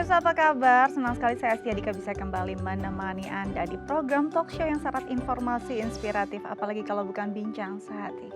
pemirsa, apa kabar? Senang sekali saya Astia Dika bisa kembali menemani Anda di program talk show yang syarat informasi inspiratif, apalagi kalau bukan bincang sehati.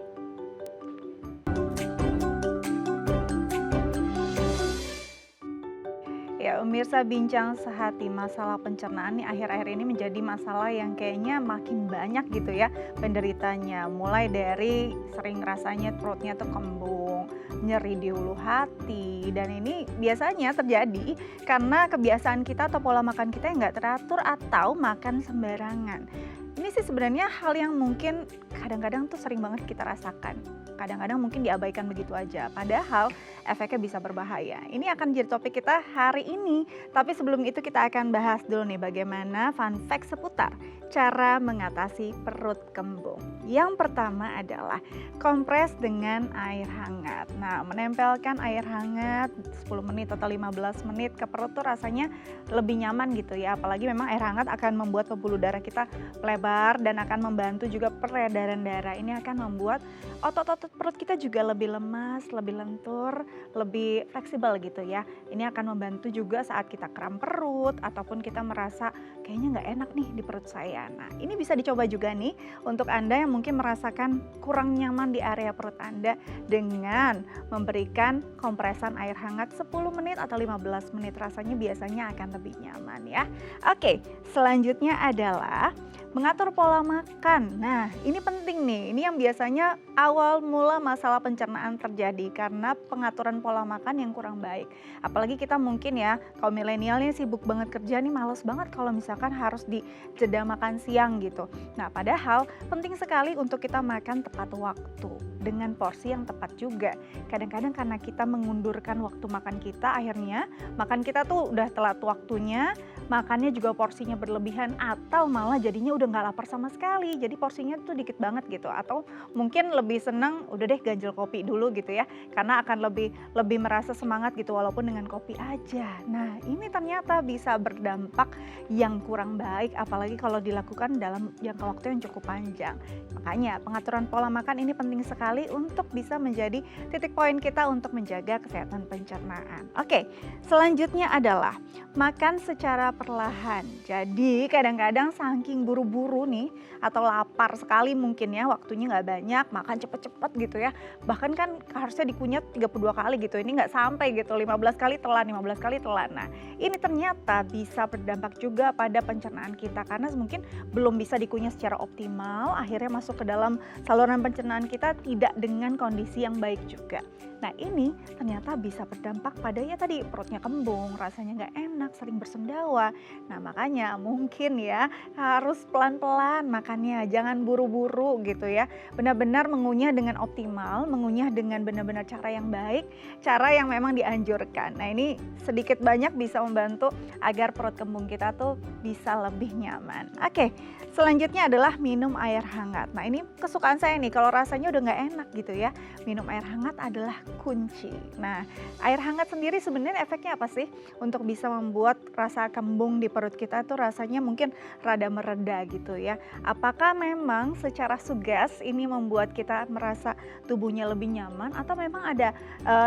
Ya, pemirsa, bincang sehati masalah pencernaan nih akhir-akhir ini menjadi masalah yang kayaknya makin banyak gitu ya penderitanya. Mulai dari sering rasanya perutnya tuh kembung, nyeri di ulu hati, dan ini biasanya terjadi karena kebiasaan kita atau pola makan kita yang nggak teratur atau makan sembarangan. Ini sih sebenarnya hal yang mungkin kadang-kadang tuh sering banget kita rasakan. Kadang-kadang mungkin diabaikan begitu aja, padahal efeknya bisa berbahaya. Ini akan jadi topik kita hari ini, tapi sebelum itu kita akan bahas dulu nih bagaimana fun fact seputar cara mengatasi perut kembung. Yang pertama adalah kompres dengan air hangat. Nah, menempelkan air hangat 10 menit atau 15 menit ke perut tuh rasanya lebih nyaman gitu ya. Apalagi memang air hangat akan membuat pembuluh darah kita lebar dan akan membantu juga peredaran darah. Ini akan membuat otot-otot perut kita juga lebih lemas, lebih lentur, lebih fleksibel gitu ya. Ini akan membantu juga saat kita kram perut ataupun kita merasa kayaknya nggak enak nih di perut saya. Nah, ini bisa dicoba juga nih untuk Anda yang mungkin merasakan kurang nyaman di area perut Anda dengan memberikan kompresan air hangat 10 menit atau 15 menit. Rasanya biasanya akan lebih nyaman ya. Oke, selanjutnya adalah mengatur pola makan. Nah, ini penting nih. Ini yang biasanya awal mula masalah pencernaan terjadi karena pengaturan pola makan yang kurang baik. Apalagi kita mungkin ya, kaum milenial nih sibuk banget kerja nih, males banget kalau misalkan harus di jeda makan siang gitu. Nah, padahal penting sekali untuk kita makan tepat waktu dengan porsi yang tepat juga. Kadang-kadang karena kita mengundurkan waktu makan kita, akhirnya makan kita tuh udah telat waktunya, makannya juga porsinya berlebihan atau malah jadinya udah nggak lapar sama sekali, jadi porsinya tuh dikit banget gitu. Atau mungkin lebih seneng udah deh ganjel kopi dulu gitu ya, karena akan lebih merasa semangat gitu walaupun dengan kopi aja. Nah, ini ternyata bisa berdampak yang kurang baik apalagi kalau dilakukan dalam jangka waktu yang cukup panjang. Makanya pengaturan pola makan ini penting sekali untuk bisa menjadi titik poin kita untuk menjaga kesehatan pencernaan. Oke, selanjutnya adalah makan secara perlahan. Jadi kadang-kadang saking buru-buru nih atau lapar sekali mungkin ya, waktunya nggak banyak, makan cepet-cepet gitu ya. Bahkan kan harusnya dikunyah 32 kali gitu, ini nggak sampai gitu, 15 kali telan, 15 kali telan. Nah, ini ternyata bisa berdampak juga pada pencernaan kita karena mungkin belum bisa dikunyah secara optimal, akhirnya masuk ke dalam saluran pencernaan kita tidak dengan kondisi yang baik juga. Nah, ini ternyata bisa berdampak pada ya tadi perutnya kembung, rasanya nggak enak, sering bersendawa. Nah, makanya mungkin ya harus pelan-pelan makannya, jangan buru-buru gitu ya. Benar-benar mengunyah dengan optimal, mengunyah dengan benar-benar cara yang baik, cara yang memang dianjurkan. Nah, ini sedikit banyak bisa membantu agar perut kembung kita tuh bisa lebih nyaman. Oke, selanjutnya adalah minum air hangat. Nah, ini kesukaan saya nih, kalau rasanya udah nggak enak gitu ya, minum air hangat adalah kunci. Nah, air hangat sendiri sebenarnya efeknya apa sih? Untuk bisa membuat rasa kembung di perut kita tuh rasanya mungkin rada mereda gitu ya. Apakah memang secara sugas ini membuat kita merasa tubuhnya lebih nyaman atau memang ada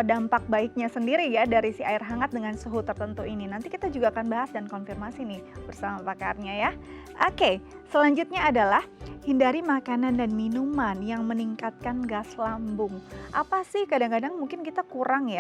dampak baiknya sendiri ya dari si air hangat dengan suhu tertentu ini? Nanti kita juga akan bahas dan konfirmasi nih bersama pakarnya ya. Oke, selanjutnya adalah hindari makanan dan minuman yang meningkatkan gas lambung. Apa sih kadang-kadang mungkin kita kurang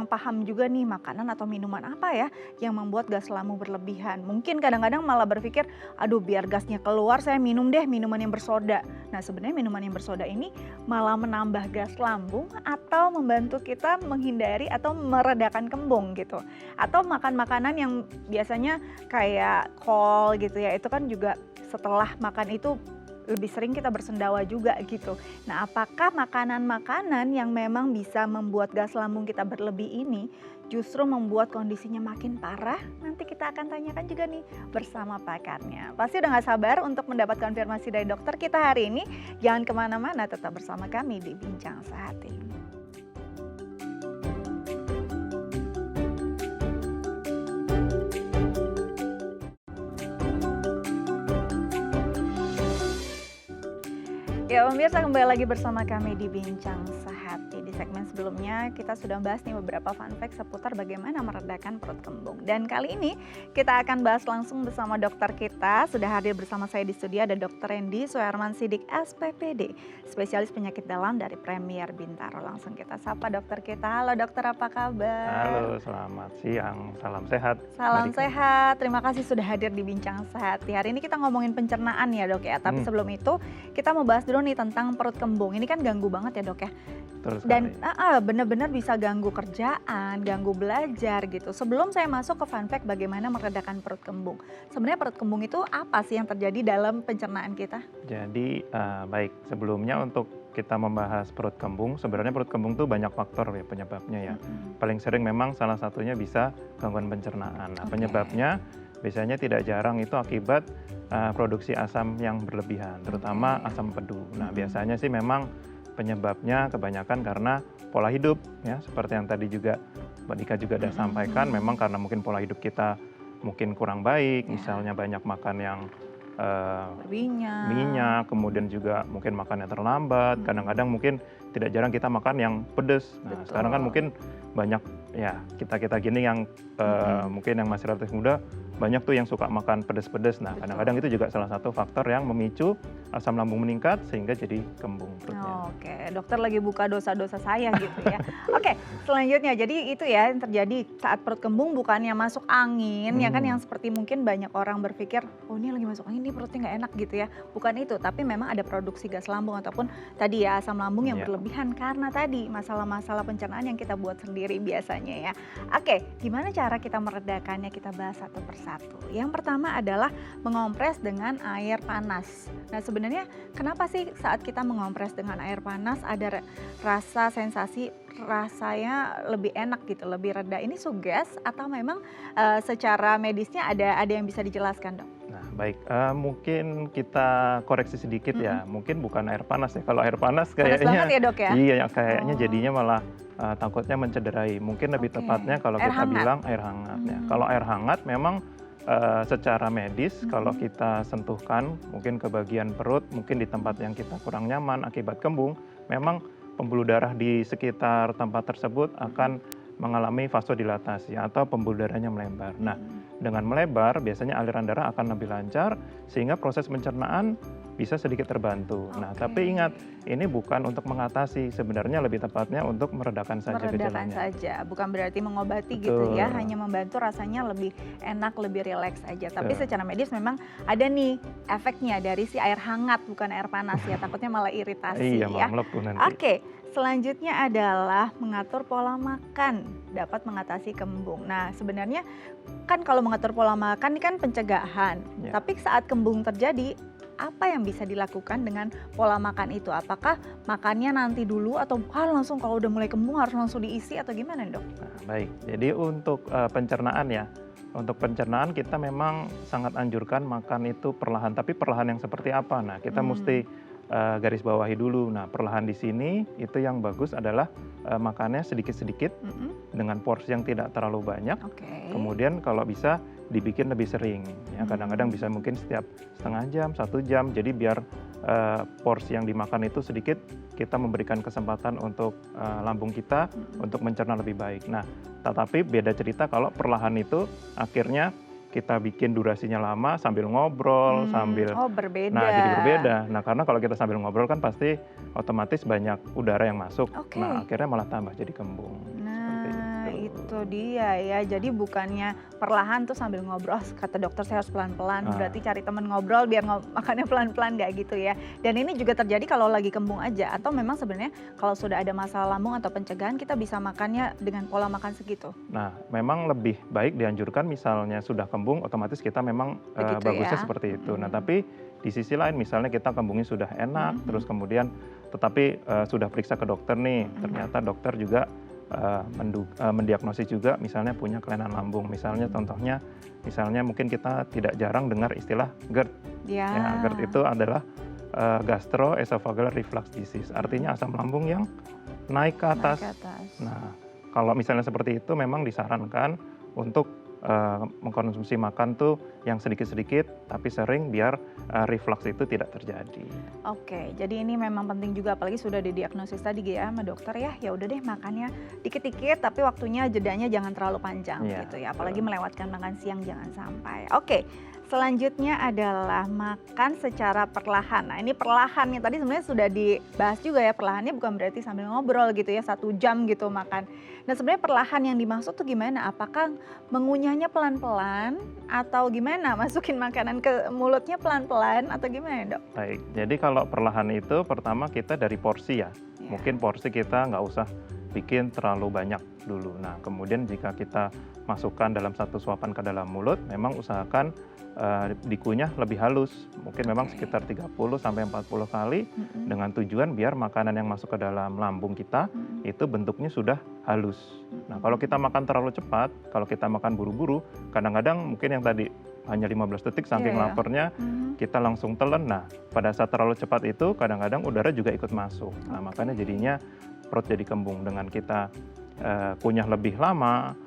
paham juga nih makanan atau minuman apa ya yang membuat gas lambung berlebihan. Mungkin kadang-kadang malah berpikir, aduh biar gasnya keluar saya minum deh minuman yang bersoda. Nah, sebenarnya minuman yang bersoda ini malah menambah gas lambung atau membantu kita menghindari atau meredakan kembung gitu. Atau makan makanan yang biasanya kayak kol gitu ya, itu kan juga setelah makan itu lebih sering kita bersendawa juga gitu. Nah, apakah makanan-makanan yang memang bisa membuat gas lambung kita berlebih ini justru membuat kondisinya makin parah? Nanti kita akan tanyakan juga nih bersama pakarnya. Pasti udah gak sabar untuk mendapat konfirmasi dari dokter kita hari ini. Jangan kemana-mana, tetap bersama kami di Bincang Sehati. Ya, pemirsa kembali lagi bersama kami di Bincang Sehati. Di segmen sebelumnya kita sudah bahas nih beberapa fun fact seputar bagaimana meredakan perut kembung. Dan kali ini kita akan bahas langsung bersama dokter kita. Sudah hadir bersama saya di studio ada Dr. Randy Suherman Sidik SPPD, spesialis penyakit dalam dari Premier Bintaro. Langsung kita sapa dokter kita. Halo dokter, apa kabar? Halo, selamat siang. Salam sehat. Salam sehat. Terima kasih sudah hadir di Bincang Sehati. Hari ini kita ngomongin pencernaan ya dok ya. Tapi sebelum itu kita mau bahas dulu nih tentang perut kembung. Ini kan ganggu banget ya dok ya. Dan benar-benar bisa ganggu kerjaan, ganggu belajar gitu. Sebelum saya masuk ke fun fact bagaimana meredakan perut kembung. Sebenarnya perut kembung itu apa sih yang terjadi dalam pencernaan kita? Jadi baik, sebelumnya untuk kita membahas perut kembung, sebenarnya perut kembung tuh banyak faktor ya penyebabnya ya. Paling sering memang salah satunya bisa gangguan pencernaan. Nah, penyebabnya biasanya tidak jarang itu akibat produksi asam yang berlebihan, terutama asam pedu. Nah, biasanya sih memang penyebabnya kebanyakan karena pola hidup ya, seperti yang tadi juga Mbak Dika juga sudah sampaikan, memang karena mungkin pola hidup kita mungkin kurang baik, misalnya banyak makan yang minyak, kemudian juga mungkin makannya terlambat, kadang-kadang mungkin tidak jarang kita makan yang pedas. Nah, sekarang kan mungkin banyak ya kita gini yang mungkin yang masih relatif muda banyak tuh yang suka makan pedas-pedas. Nah, kadang-kadang itu juga salah satu faktor yang memicu asam lambung meningkat sehingga jadi kembung perutnya. Oke, dokter lagi buka dosa-dosa saya gitu ya. Oke, selanjutnya jadi itu ya yang terjadi saat perut kembung bukannya masuk angin ya kan, yang seperti mungkin banyak orang berpikir, oh ini lagi masuk angin, ini perutnya nggak enak gitu ya. Bukan itu, tapi memang ada produksi gas lambung ataupun tadi ya asam lambung yang berlebihan karena tadi masalah-masalah pencernaan yang kita buat sendiri biasanya ya. Oke, gimana cara kita meredakannya, kita bahas satu persatu. Yang pertama adalah mengompres dengan air panas. Nah, sebenarnya kenapa sih saat kita mengompres dengan air panas ada rasa sensasi rasanya lebih enak gitu, lebih reda? Ini suges atau memang secara medisnya ada yang bisa dijelaskan dok? Nah baik, mungkin kita koreksi sedikit ya, mungkin bukan air panas ya. Kalau air panas kayaknya, panas banget ya dok ya? Iya kayaknya jadinya malah takutnya mencederai. Mungkin lebih tepatnya kalau kita bilang air hangat ya. Kalau air hangat memang secara medis kalau kita sentuhkan mungkin ke bagian perut, mungkin di tempat yang kita kurang nyaman akibat kembung, memang pembuluh darah di sekitar tempat tersebut akan mengalami vasodilatasi atau pembuluh darahnya melebar. Nah, dengan melebar biasanya aliran darah akan lebih lancar sehingga proses pencernaan bisa sedikit terbantu. Nah, tapi ingat ini bukan untuk mengatasi, sebenarnya lebih tepatnya untuk meredakan saja gejalanya. Meredakan saja, bukan berarti mengobati gitu ya, hanya membantu rasanya lebih enak, lebih rileks aja. Tapi secara medis memang ada nih efeknya dari si air hangat bukan air panas ya, takutnya malah iritasi ya. Melepuh nanti. Oke, selanjutnya adalah mengatur pola makan dapat mengatasi kembung. Nah, sebenarnya kan kalau mengatur pola makan ini kan pencegahan, tapi saat kembung terjadi apa yang bisa dilakukan dengan pola makan itu? Apakah makannya nanti dulu atau langsung kalau udah mulai kembung harus langsung diisi atau gimana dok? Nah, baik, jadi untuk pencernaan ya, untuk pencernaan kita memang sangat anjurkan makan itu perlahan, tapi perlahan yang seperti apa? Nah, kita mesti garis bawahi dulu. Nah, perlahan di sini itu yang bagus adalah makannya sedikit-sedikit dengan porsi yang tidak terlalu banyak. Kemudian kalau bisa dibikin lebih sering ya, kadang-kadang bisa mungkin setiap setengah jam, 1 jam, jadi biar porsi yang dimakan itu sedikit, kita memberikan kesempatan untuk lambung kita untuk mencerna lebih baik. Nah, tetapi beda cerita kalau perlahan itu akhirnya kita bikin durasinya lama sambil ngobrol, sambil berbeda. Nah, jadi berbeda. Nah, karena kalau kita sambil ngobrol kan pasti otomatis banyak udara yang masuk. Nah, akhirnya malah tambah jadi kembung. Nah, itu dia ya. Jadi bukannya perlahan tuh sambil ngobrol, kata dokter saya harus pelan-pelan, berarti cari temen ngobrol biar makannya pelan-pelan nggak gitu ya. Dan ini juga terjadi kalau lagi kembung aja, atau memang sebenarnya kalau sudah ada masalah lambung atau pencegahan kita bisa makannya dengan pola makan segitu? Nah, memang lebih baik dianjurkan misalnya sudah kembung, otomatis kita memang bagusnya seperti itu. Nah, tapi di sisi lain misalnya kita kembungnya sudah enak, terus kemudian tetapi sudah periksa ke dokter nih, ternyata dokter juga mendiagnosis juga misalnya punya kelainan lambung. Misalnya contohnya, misalnya mungkin kita tidak jarang dengar istilah GERD. Ya, GERD itu adalah gastroesophageal reflux disease, artinya asam lambung yang naik ke atas. Nah, kalau misalnya seperti itu memang disarankan untuk mengkonsumsi makan tuh yang sedikit-sedikit tapi sering biar reflux itu tidak terjadi. Oke, jadi ini memang penting juga apalagi sudah didiagnosis tadi ya sama dokter ya. Ya udah deh makannya dikit-dikit tapi waktunya jedanya jangan terlalu panjang Iya, gitu ya. Apalagi betul. melewatkan makan siang jangan sampai. Oke. Selanjutnya adalah makan secara perlahan. Nah, ini perlahannya tadi sebenarnya sudah dibahas juga ya. Perlahannya bukan berarti sambil ngobrol gitu ya, 1 jam gitu makan. Nah, sebenarnya perlahan yang dimaksud tuh gimana? Apakah mengunyahnya pelan-pelan atau gimana? Masukin makanan ke mulutnya pelan-pelan atau gimana, Dok? Baik, jadi kalau perlahan itu pertama kita dari porsi ya. Ya. Mungkin porsi kita nggak usah bikin terlalu banyak dulu. Nah, kemudian jika kita masukkan dalam satu suapan ke dalam mulut, memang usahakan dikunyah lebih halus. Mungkin memang Oke. sekitar 30 sampai 40 kali Mm-mm. dengan tujuan biar makanan yang masuk ke dalam lambung kita Mm-mm. itu bentuknya sudah halus. Nah, kalau kita makan terlalu cepat, kalau kita makan buru-buru, kadang-kadang mungkin yang tadi hanya 15 detik saking Iya, ya. laparnya Mhm. kita langsung telan. Nah, pada saat terlalu cepat itu kadang-kadang udara juga ikut masuk. Nah, makanya jadinya perut jadi kembung. Dengan kita kunyah lebih lama,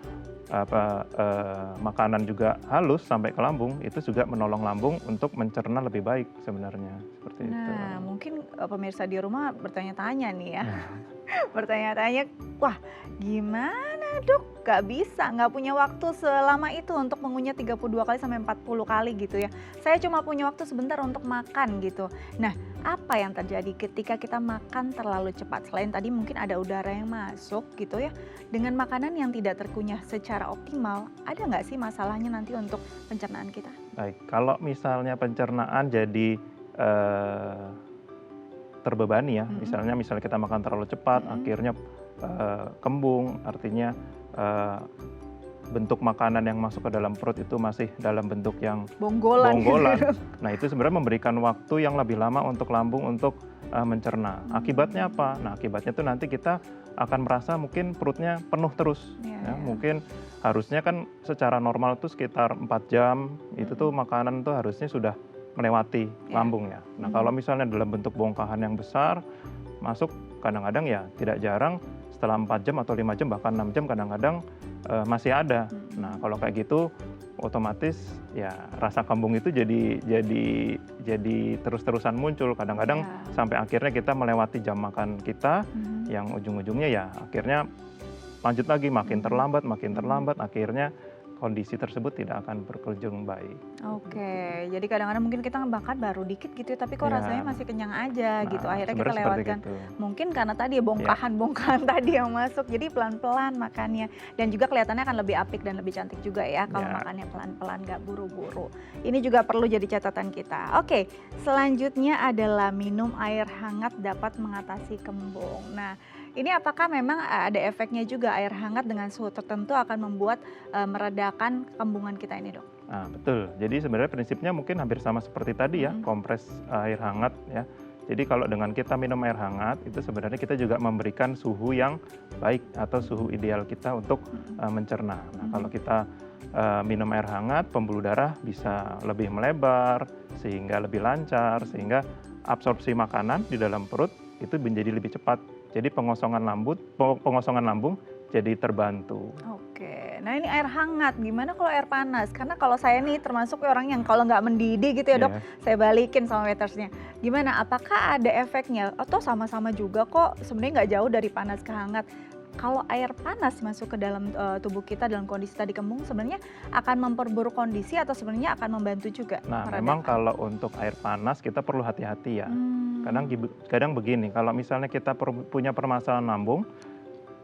makanan juga halus sampai ke lambung, itu juga menolong lambung untuk mencerna lebih baik sebenarnya, seperti itu. Nah, mungkin pemirsa di rumah bertanya-tanya nih ya. Bertanya-tanya, wah gimana dok? Gak bisa, gak punya waktu selama itu untuk mengunyah 32 kali sampai 40 kali gitu ya. Saya cuma punya waktu sebentar untuk makan gitu. Nah, apa yang terjadi ketika kita makan terlalu cepat? Selain tadi mungkin ada udara yang masuk gitu ya. Dengan makanan yang tidak terkunyah secara optimal, ada nggak sih masalahnya nanti untuk pencernaan kita? Baik, kalau misalnya pencernaan jadi terbebani ya, misalnya kita makan terlalu cepat, akhirnya kembung, artinya bentuk makanan yang masuk ke dalam perut itu masih dalam bentuk yang Bonggolan. bonggolan. Nah, itu sebenarnya memberikan waktu yang lebih lama untuk lambung untuk mencerna. Akibatnya apa? Nah, akibatnya itu nanti kita akan merasa mungkin perutnya penuh terus. Iya, Ya, iya. mungkin harusnya kan secara normal tuh sekitar 4 jam, itu tuh makanan tuh harusnya sudah melewati Ya. lambung ya. Nah, kalau misalnya dalam bentuk bongkahan yang besar, masuk kadang-kadang ya tidak jarang setelah 4 jam atau 5 jam bahkan 6 jam kadang-kadang masih ada. Nah, kalau kayak gitu otomatis ya rasa kembung itu jadi terus-terusan muncul. Kadang-kadang Ya. sampai akhirnya kita melewati jam makan kita yang ujung-ujungnya ya akhirnya lanjut lagi makin terlambat, akhirnya kondisi tersebut tidak akan berkunjung baik. Oke, jadi kadang-kadang mungkin kita makan baru dikit gitu ya, tapi kok Ya. rasanya masih kenyang aja Nah, gitu. Akhirnya kita sebenarnya seperti lewatkan. gitu. Mungkin karena tadi ya bongkahan-bongkahan tadi yang masuk, jadi pelan-pelan makannya. Dan juga kelihatannya akan lebih apik dan lebih cantik juga ya kalau Ya. makannya pelan-pelan, gak buru-buru. Ini juga perlu jadi catatan kita. Oke, selanjutnya adalah minum air hangat dapat mengatasi kembung. Nah, ini apakah memang ada efeknya juga air hangat dengan suhu tertentu akan membuat meredakan kembungan kita ini, Dok? Nah, betul. Jadi sebenarnya prinsipnya mungkin hampir sama seperti tadi ya, kompres air hangat ya. Jadi kalau dengan kita minum air hangat, itu sebenarnya kita juga memberikan suhu yang baik atau suhu ideal kita untuk mencerna. Nah, kalau kita minum air hangat, pembuluh darah bisa lebih melebar, sehingga lebih lancar, sehingga absorpsi makanan di dalam perut itu menjadi lebih cepat. Jadi pengosongan lambung jadi terbantu. Oke, nah ini air hangat, gimana kalau air panas? Karena kalau saya nih termasuk orang yang kalau nggak mendidih gitu ya dok, Iya. saya balikin sama waitersnya. Gimana, apakah ada efeknya? Atau sama-sama juga kok sebenarnya nggak jauh dari panas ke hangat. Kalau air panas masuk ke dalam tubuh kita dalam kondisi tadi kembung sebenarnya akan memperburuk kondisi atau sebenarnya akan membantu juga? Nah, meredakan? memang kalau untuk air panas kita perlu hati-hati ya. Kadang begini, kalau misalnya kita punya permasalahan lambung,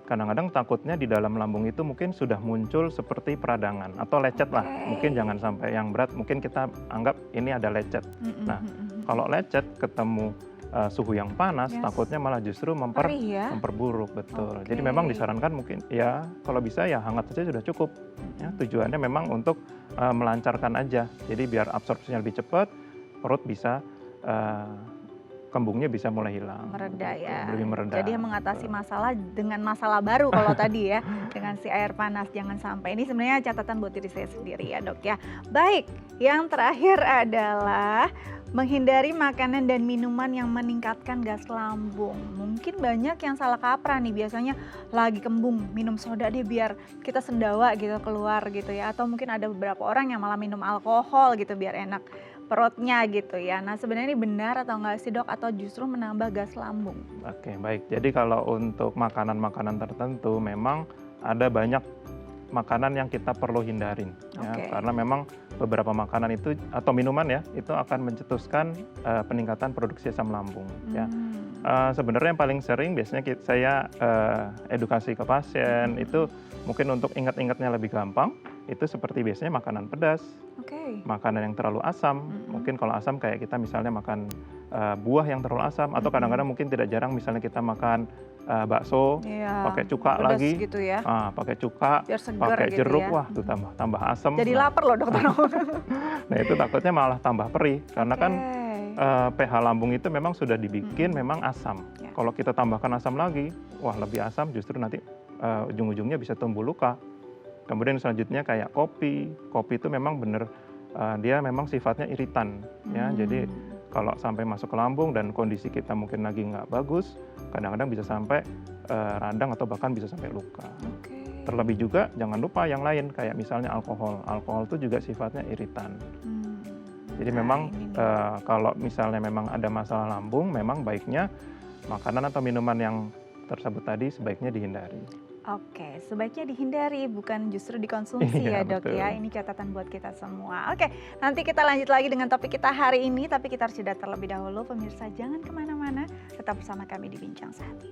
kadang-kadang takutnya di dalam lambung itu mungkin sudah muncul seperti peradangan atau lecet lah. Mungkin jangan sampai yang berat, mungkin kita anggap ini ada lecet. Nah, kalau lecet ketemu suhu yang panas, takutnya malah justru Perih ya? memperburuk, betul. Oke. Jadi memang disarankan mungkin ya kalau bisa ya hangat saja sudah cukup. Ya, tujuannya memang untuk melancarkan aja. Jadi biar absorpsinya lebih cepat, perut bisa kembungnya bisa mulai hilang, Mereda gitu, ya. lebih mereda. Jadi mengatasi masalah dengan masalah baru kalau tadi ya, dengan si air panas jangan sampai. Ini sebenarnya catatan buat diri saya sendiri ya dok ya. Baik, yang terakhir adalah menghindari makanan dan minuman yang meningkatkan gas lambung. Mungkin banyak yang salah kaprah nih, biasanya lagi kembung minum soda deh biar kita sendawa gitu keluar gitu ya. Atau mungkin ada beberapa orang yang malah minum alkohol gitu biar enak perutnya gitu ya. Nah sebenarnya ini benar atau enggak sih dok, atau justru menambah gas lambung? Oke, baik. Jadi kalau untuk makanan-makanan tertentu memang ada banyak makanan yang kita perlu hindarin ya, Oke. karena memang beberapa makanan itu atau minuman ya, itu akan mencetuskan peningkatan produksi asam lambung ya. Hmm. Sebenarnya yang paling sering biasanya saya edukasi ke pasien itu mungkin untuk ingat-ingatnya lebih gampang, itu seperti biasanya makanan pedas, Oke. makanan yang terlalu asam. Mungkin kalau asam kayak kita misalnya makan buah yang terlalu asam, atau kadang-kadang mungkin tidak jarang misalnya kita makan bakso Iya, pakai cuka pedas lagi, gitu ya, pakai cuka, biar seger pakai gitu jeruk, ya. wah itu tambah asam. Jadi Nah, lapar loh dokter. nah itu takutnya malah tambah perih karena kan Oke. pH lambung itu memang sudah dibikin memang asam. Ya. Kalau kita tambahkan asam lagi, wah lebih asam, justru nanti ujung-ujungnya bisa tumbuh luka. Kemudian selanjutnya kayak kopi. Kopi itu memang benar dia memang sifatnya iritan ya. Jadi kalau sampai masuk ke lambung dan kondisi kita mungkin lagi nggak bagus, kadang-kadang bisa sampai radang atau bahkan bisa sampai luka. Oke. Terlebih juga jangan lupa yang lain kayak misalnya alkohol. Alkohol itu juga sifatnya iritan. Jadi Nah, memang ini nih. kalau misalnya memang ada masalah lambung, memang baiknya makanan atau minuman yang tersebut tadi sebaiknya dihindari. Oke, sebaiknya dihindari bukan justru dikonsumsi ya Iya, dok betul. ya. Ini catatan buat kita semua. Oke, nanti kita lanjut lagi dengan topik kita hari ini, tapi kita harus jeda terlebih dahulu. Pemirsa jangan kemana-mana, tetap bersama kami di Bincang Sehati.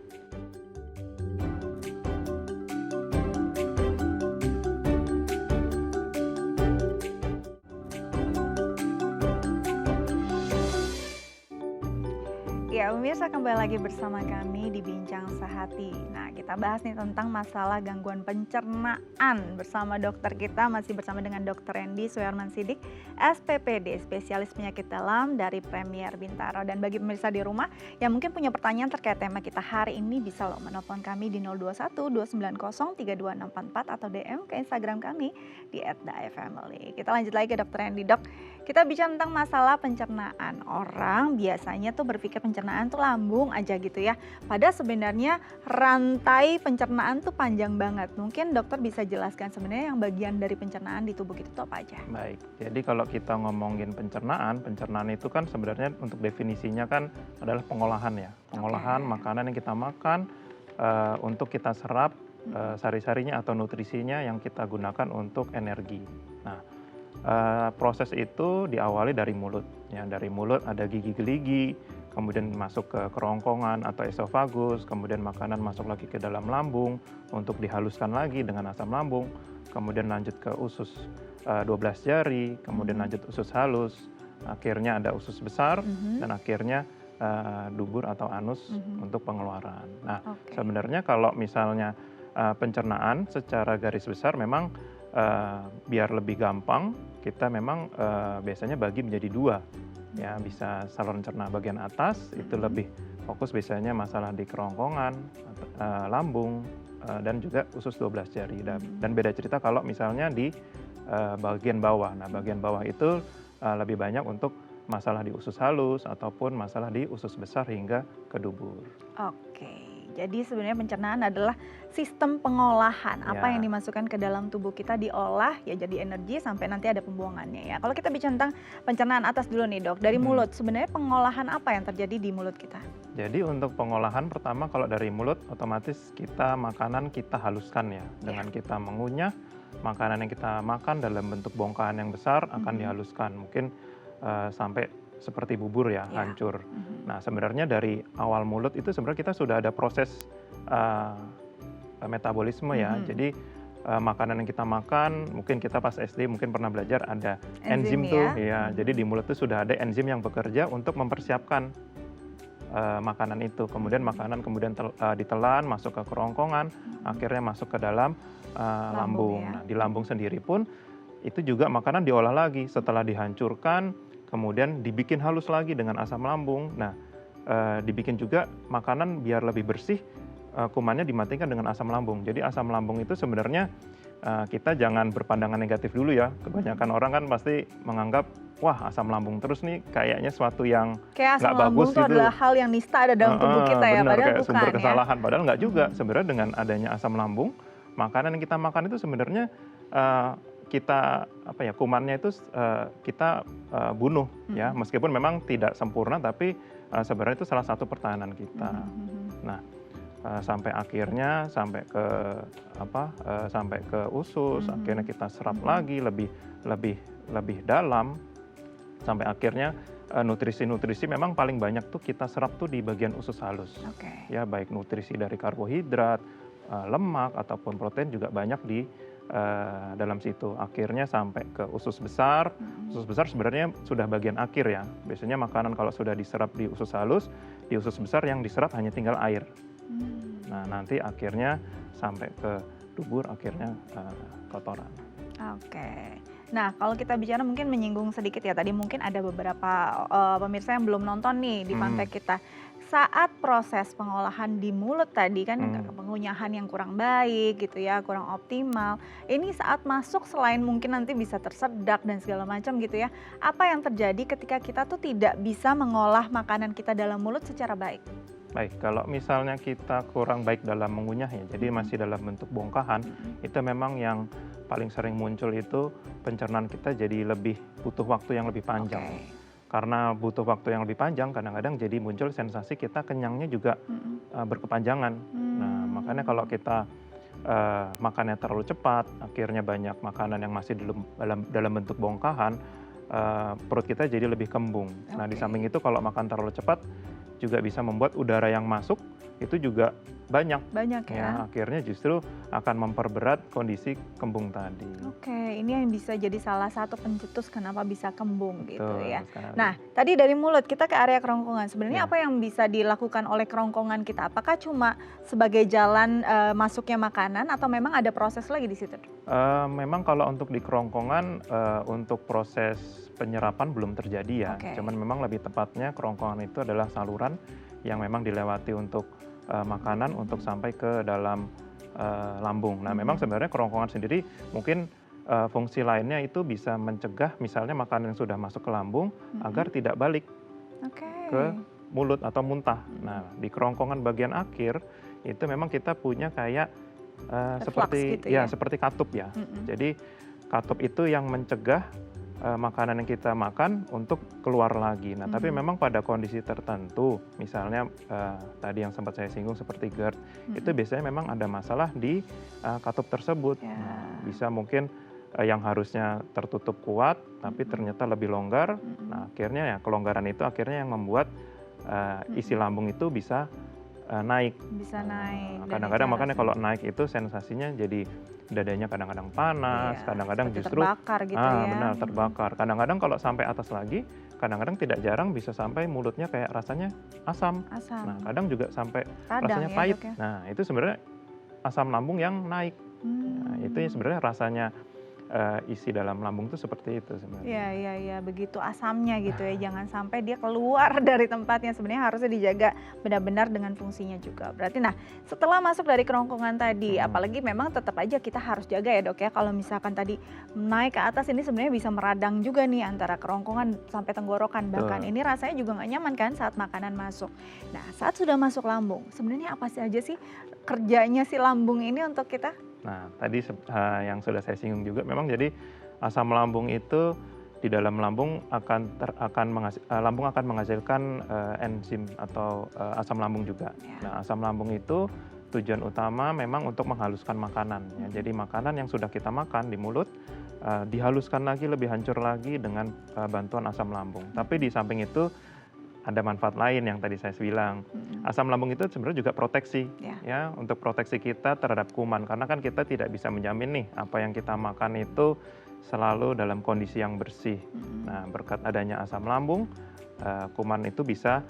Ya, pemirsa kembali lagi bersama kami di Bincang Sehati. Nah, kita bahas nih tentang masalah gangguan pencernaan bersama dokter kita, masih bersama dengan Dr. Randy Suherman Sidik, SPPD, spesialis penyakit dalam dari Premier Bintaro. Dan bagi pemirsa di rumah yang mungkin punya pertanyaan terkait tema kita hari ini, bisa loh menelpon kami di 021 290 32644 atau DM ke Instagram kami di @daefamily. Kita lanjut lagi ke Dr. Randy. Dok, kita bicara tentang masalah pencernaan. Orang biasanya tuh berpikir pencernaan tuh lambung aja gitu ya. Padahal sebenarnya rantai pencernaan tuh panjang banget. Mungkin dokter bisa jelaskan sebenarnya yang bagian dari pencernaan di tubuh kita tuh apa aja? Baik, jadi kalau kita ngomongin pencernaan, pencernaan itu kan sebenarnya untuk definisinya kan adalah pengolahan ya. Pengolahan makanan yang kita makan untuk kita serap sari-sarinya atau nutrisinya yang kita gunakan untuk energi. Nah, proses itu diawali dari mulut. Ya, dari mulut ada gigi geligi, kemudian masuk ke kerongkongan atau esofagus, kemudian makanan masuk lagi ke dalam lambung untuk dihaluskan lagi dengan asam lambung, kemudian lanjut ke usus 12 jari, kemudian lanjut usus halus, akhirnya ada usus besar, dan akhirnya dubur atau anus untuk pengeluaran. Nah, Oke. sebenarnya kalau misalnya pencernaan secara garis besar memang biar lebih gampang, kita memang biasanya bagi menjadi dua. Ya, bisa saluran cerna bagian atas itu lebih fokus biasanya masalah di kerongkongan, lambung, dan juga usus 12 jari. Dan beda cerita kalau misalnya di bagian bawah. Nah, bagian bawah itu lebih banyak untuk masalah di usus halus ataupun masalah di usus besar hingga ke dubur. Oke, jadi sebenarnya pencernaan adalah sistem pengolahan. Apa Ya. yang dimasukkan ke dalam tubuh kita diolah ya jadi energi sampai nanti ada pembuangannya ya. Kalau kita bicara tentang pencernaan atas dulu nih dok, dari mulut sebenarnya pengolahan apa yang terjadi di mulut kita? Jadi untuk pengolahan pertama kalau dari mulut otomatis makanan kita haluskan ya. Dengan kita mengunyah makanan yang kita makan dalam bentuk bongkahan yang besar akan dihaluskan. Mungkin sampai seperti bubur ya, hancur. Nah, sebenarnya dari awal mulut itu sebenarnya kita sudah ada proses metabolisme ya. Jadi makanan yang kita makan, mungkin kita pas SD mungkin pernah belajar ada enzim tuh ya. Jadi di mulut itu sudah ada enzim yang bekerja untuk mempersiapkan makanan itu. Kemudian makanan ditelan, masuk ke kerongkongan, akhirnya masuk ke dalam lambung. Ya. Nah, di lambung sendiri pun itu juga makanan diolah lagi setelah dihancurkan, kemudian dibikin halus lagi dengan asam lambung. Nah, dibikin juga makanan biar lebih bersih, kumannya dimatikan dengan asam lambung. Jadi asam lambung itu sebenarnya kita jangan berpandangan negatif dulu ya. Kebanyakan orang kan pasti menganggap, wah asam lambung terus nih kayaknya suatu yang Kayak asam nggak bagus lambung tuh gitu. adalah hal yang nista ada dalam tubuh kita ya, Bener, padahal kayak bukan sumber ya. kesalahan. Padahal nggak juga. Mhm. Sebenarnya dengan adanya asam lambung, makanan yang kita makan itu sebenarnya eh, kita apa ya kumannya itu kita bunuh ya. Mhm. Meskipun memang tidak sempurna, tapi sebenarnya itu salah satu pertahanan kita. Mhm, mhm. Nah, sampai akhirnya sampai ke sampai ke usus, akhirnya Mhm. kita serap Mhm. lagi lebih lebih lebih dalam, sampai akhirnya nutrisi-nutrisi memang paling banyak tuh kita serap tuh di bagian usus halus. Oke. Ya, baik nutrisi dari karbohidrat, lemak ataupun protein juga banyak di dalam situ. Akhirnya sampai ke usus besar. Mhm. Usus besar sebenarnya sudah bagian akhir ya. Biasanya makanan kalau sudah diserap di usus halus, di usus besar yang diserap hanya tinggal air. Mmm. Nah, nanti akhirnya sampai ke dubur, akhirnya kotoran. Oke. Nah, kalau kita bicara mungkin menyinggung sedikit ya, tadi mungkin ada beberapa, pemirsa yang belum nonton nih di Fun Hmm, Fact kita. Saat proses pengolahan di mulut tadi kan hmm. pengunyahan yang kurang baik gitu ya, kurang optimal. Ini saat masuk selain mungkin nanti bisa tersedak dan segala macam gitu ya, apa yang terjadi ketika kita tuh tidak bisa mengolah makanan kita dalam mulut secara baik? Baik, kalau misalnya kita kurang baik dalam mengunyah ya, jadi Mhm, masih dalam bentuk bongkahan, mhm. itu memang yang paling sering muncul itu pencernaan kita jadi butuh waktu yang lebih panjang. Oke. Karena butuh waktu yang lebih panjang, kadang-kadang jadi muncul sensasi kita kenyangnya juga Mhm. berkepanjangan. Nah, makanya kalau Mmm. kita makannya terlalu cepat, akhirnya banyak makanan yang masih dalam bentuk bongkahan, perut kita jadi lebih kembung. Nah, di Oke. samping itu kalau makan terlalu cepat juga bisa membuat udara yang masuk itu juga banyak. Banyak ya? Ya, akhirnya justru akan memperberat kondisi kembung tadi. Oke, ini yang bisa jadi salah satu pencetus kenapa bisa kembung gitu Betul ya. sekali. Nah, tadi dari mulut kita ke area kerongkongan. Sebenarnya Ya. apa yang bisa dilakukan oleh kerongkongan kita? Apakah cuma sebagai jalan masuknya makanan atau memang ada proses lagi di situ? Memang kalau untuk di kerongkongan, untuk proses penyerapan belum terjadi ya. Oke. Cuman memang lebih tepatnya kerongkongan itu adalah saluran yang memang dilewati untuk makanan untuk sampai ke dalam lambung. Nah, memang Mhm. sebenarnya kerongkongan sendiri mungkin fungsi lainnya itu bisa mencegah misalnya makanan yang sudah masuk ke lambung Mhm. agar tidak balik Oke. ke mulut atau muntah. Mhm. Nah, di kerongkongan bagian akhir itu memang kita punya kayak Reflux seperti gitu ya ya. seperti katup ya. Mhm. Jadi katup itu yang mencegah makanan yang kita makan untuk keluar lagi. Nah, tapi Mhm. memang pada kondisi tertentu, misalnya tadi yang sempat saya singgung seperti GERD, itu Mhm. biasanya memang ada masalah di katup tersebut. Ya. Nah, bisa mungkin yang harusnya tertutup kuat, tapi Mhm. ternyata lebih longgar. Mhm. Nah, akhirnya ya kelonggaran itu akhirnya yang membuat isi Mhm. lambung itu bisa naik. Bisa naik dan itu Kadang-kadang makanya rasanya kalau naik itu sensasinya jadi dadanya kadang-kadang panas, iya, kadang-kadang seperti justru terbakar gitu ya. benar Mhm. terbakar. Kadang-kadang kalau sampai atas lagi, kadang-kadang tidak jarang bisa sampai mulutnya kayak rasanya asam. Nah, Asam. kadang juga sampai Radang rasanya ya, pahit. Dok ya? Nah, itu sebenarnya asam lambung yang naik. Nah, itu ya Mmm. sebenarnya rasanya isi dalam lambung itu seperti itu Iya, sebenarnya. iya, iya, begitu asamnya gitu ya, jangan sampai dia keluar dari tempatnya, sebenarnya harusnya dijaga benar-benar dengan fungsinya juga. Berarti nah, setelah masuk dari kerongkongan tadi, Mhm, apalagi memang tetap aja kita harus jaga ya Dok ya, kalau misalkan tadi naik ke atas ini sebenarnya bisa meradang juga nih antara kerongkongan sampai tenggorokan, bahkan betul. ini rasanya juga nggak nyaman kan saat makanan masuk. Nah, saat sudah masuk lambung, sebenarnya apa sih aja sih kerjanya si lambung ini untuk kita? Nah, tadi yang sudah saya singgung juga memang jadi asam lambung itu di dalam lambung lambung akan menghasilkan enzim atau asam lambung juga. Ya. Nah, asam lambung itu tujuan utama memang untuk menghaluskan makanan ya. Mhm. Jadi makanan yang sudah kita makan di mulut dihaluskan lagi, lebih hancur lagi dengan bantuan asam lambung. Tapi di samping itu ada manfaat lain yang tadi saya bilang. Mhm. Asam lambung itu sebenarnya juga proteksi Ya. ya, untuk proteksi kita terhadap kuman karena kan kita tidak bisa menjamin nih apa yang kita makan itu selalu dalam kondisi yang bersih. Mhm. Nah, berkat adanya asam lambung, kuman itu bisa